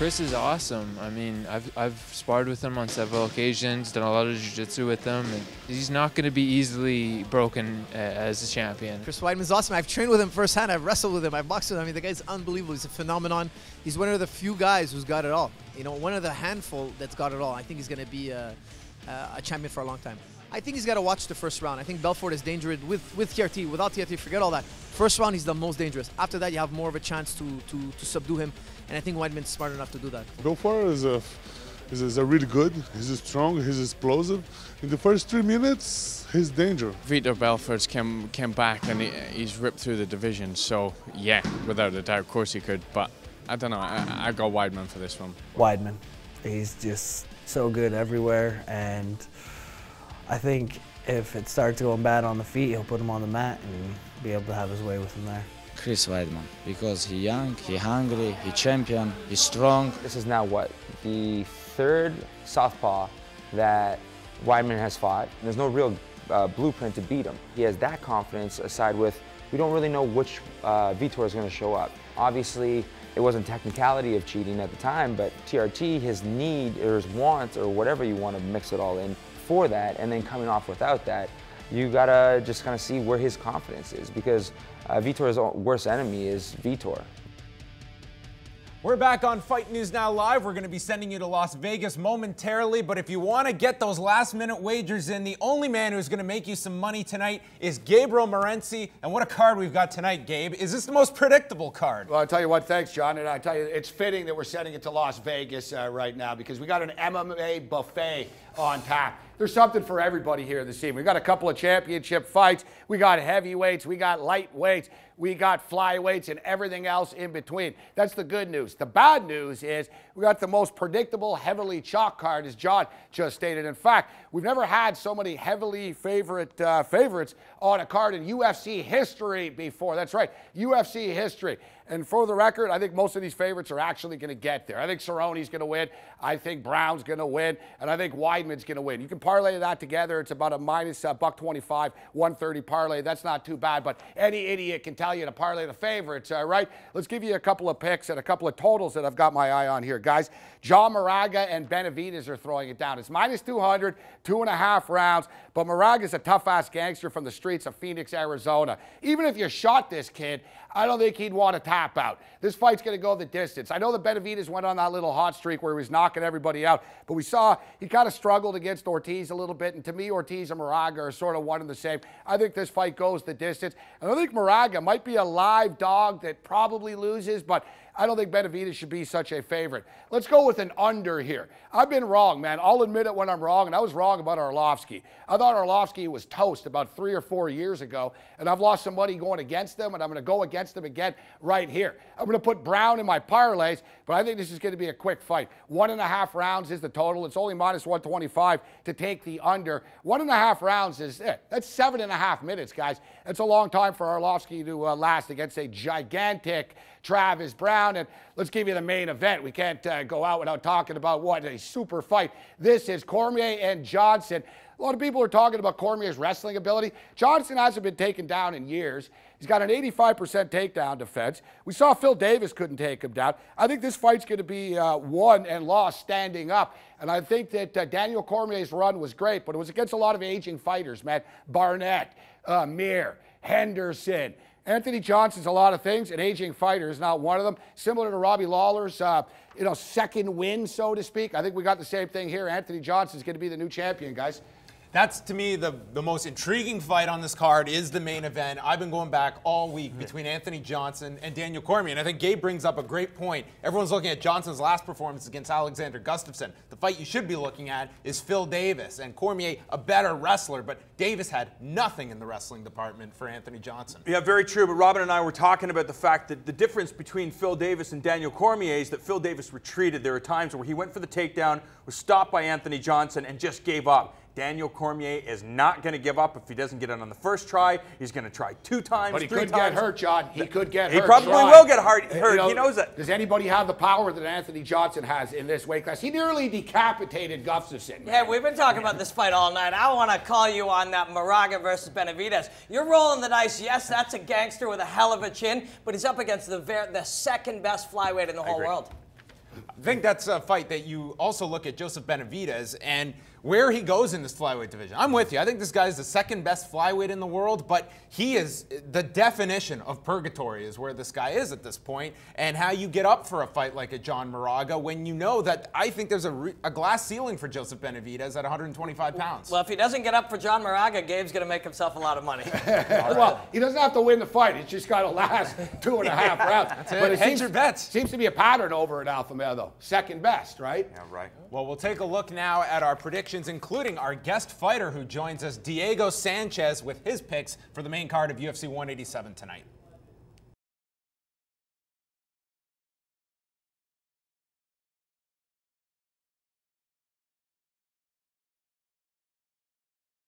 Chris is awesome. I mean, I've sparred with him on several occasions, done a lot of jiu-jitsu with him, and he's not going to be easily broken as a champion. Chris Weidman's awesome. I've trained with him firsthand. I've wrestled with him. I've boxed with him. I mean, the guy's unbelievable. He's a phenomenon. He's one of the few guys who's got it all. You know, one of the handful that's got it all. I think he's going to be a champion for a long time. I think he's got to watch the first round. I think Belfort is dangerous with TRT. Without TRT, forget all that. First round, he's the most dangerous. After that, you have more of a chance to subdue him. And I think Weidman's smart enough to do that. Belfort is a really good. He's strong. He's explosive. In the first 3 minutes, he's danger. Vitor Belfort's came back and he's ripped through the division. So yeah, without a doubt, of course he could. But I don't know. I go Weidman for this one. Weidman. He's just so good everywhere, and I think if it starts going bad on the feet, he'll put him on the mat and be able to have his way with him there. Chris Weidman, because he's young, he's hungry, he's champion, he's strong. This is now what, the third southpaw that Weidman has fought. There's no real blueprint to beat him. He has that confidence aside with, we don't really know which Vitor is going to show up. Obviously, it wasn't technicality of cheating at the time, but TRT, his need or his want or whatever you want to mix it all in for that, and then coming off without that, you gotta just kind of see where his confidence is, because Vitor's worst enemy is Vitor. We're back on Fight News Now Live. We're going to be sending you to Las Vegas momentarily, but if you want to get those last-minute wagers in, the only man who's going to make you some money tonight is Gabriel Morency. And what a card we've got tonight, Gabe. Is this the most predictable card? Well, I'll tell you what, thanks, John. And I tell you, it's fitting that we're sending it to Las Vegas right now, because we got an MMA buffet on tap. There's something for everybody here this evening. We got a couple of championship fights. We got heavyweights. We got lightweights. We got flyweights and everything else in between. That's the good news. The bad news is we got the most predictable, heavily chalk card, as John just stated. In fact, we've never had so many heavily favorites on a card in UFC history before. That's right, UFC history. And for the record, I think most of these favorites are actually going to get there. I think Cerrone's going to win. I think Brown's going to win. And I think Weidman's going to win. You can parlay that together. It's about a minus $125, 130 parlay. That's not too bad. But any idiot can tell you to parlay the favorites, all right? Let's give you a couple of picks and a couple of totals that I've got my eye on here, guys. John Moraga and Benavidez are throwing it down. It's minus 200, 2.5 rounds. But Moraga's a tough-ass gangster from the streets of Phoenix, Arizona. Even if you shot this kid, I don't think he'd want to tap out. This fight's going to go the distance. I know that Benavidez went on that little hot streak where he was knocking everybody out, but we saw he kind of struggled against Ortiz a little bit, and to me, Ortiz and Moraga are sort of one and the same. I think this fight goes the distance, and I think Moraga might be a live dog that probably loses, but I don't think Benavidez should be such a favorite. Let's go with an under here. I've been wrong, man. I'll admit it when I'm wrong, and I was wrong about Arlovsky. I thought Arlovsky was toast about 3 or 4 years ago, and I've lost some money going against him, and I'm going to go against him again right here. I'm going to put Brown in my parlays, but I think this is going to be a quick fight. 1.5 rounds is the total. It's only minus 125 to take the under. 1.5 rounds is it. That's 7.5 minutes, guys. That's a long time for Arlovsky to last against a gigantic Travis Brown. And let's give you the main event. We can't go out without talking about what a super fight this is. Cormier and Johnson. A lot of people are talking about Cormier's wrestling ability. Johnson hasn't been taken down in years. He's got an 85% takedown defense. We saw Phil Davis couldn't take him down. I think this fight's going to be won and lost standing up. And I think that Daniel Cormier's run was great, but it was against a lot of aging fighters, man. Barnett, Mir, Henderson. Anthony Johnson's a lot of things. An aging fighter is not one of them. Similar to Robbie Lawler's, second win, so to speak. I think we got the same thing here. Anthony Johnson's going to be the new champion, guys. That's, to me, the most intriguing fight on this card is the main event. I've been going back all week between Anthony Johnson and Daniel Cormier, and I think Gabe brings up a great point. Everyone's looking at Johnson's last performance against Alexander Gustafsson. The fight you should be looking at is Phil Davis, and Cormier, a better wrestler, but Davis had nothing in the wrestling department for Anthony Johnson. Yeah, very true, but Robin and I were talking about the fact that the difference between Phil Davis and Daniel Cormier is that Phil Davis retreated. There were times where he went for the takedown, was stopped by Anthony Johnson, and just gave up. Daniel Cormier is not going to give up if he doesn't get it on the first try. He's going to try 2 times, but he 3 could times. get hurt, John. He could get hurt. He probably will get hurt. He knows that. Does anybody have the power that Anthony Johnson has in this weight class? He nearly decapitated Gustafsson. Yeah, we've been talking about this fight all night. I want to call you on that Moraga versus Benavidez. You're rolling the dice. Yes, that's a gangster with a hell of a chin, but he's up against the second best flyweight in the whole world. I think that's a fight that you also look at Joseph Benavidez and where he goes in this flyweight division. I'm with you. I think this guy is the second best flyweight in the world, but he is the definition of purgatory is where this guy is at this point, and how you get up for a fight like a John Moraga when you know that I think there's a glass ceiling for Joseph Benavidez at 125 pounds. Well, if he doesn't get up for John Moraga, Gabe's going to make himself a lot of money. Well, he doesn't have to win the fight. It's just got to last 2.5 rounds. That's it. But Hedge your bets. Seems to be a pattern over at Alpha Male, though. Second best, right? Yeah, right. Well, we'll take a look now at our predictions, including our guest fighter who joins us, Diego Sanchez, with his picks for the main card of UFC 187 tonight.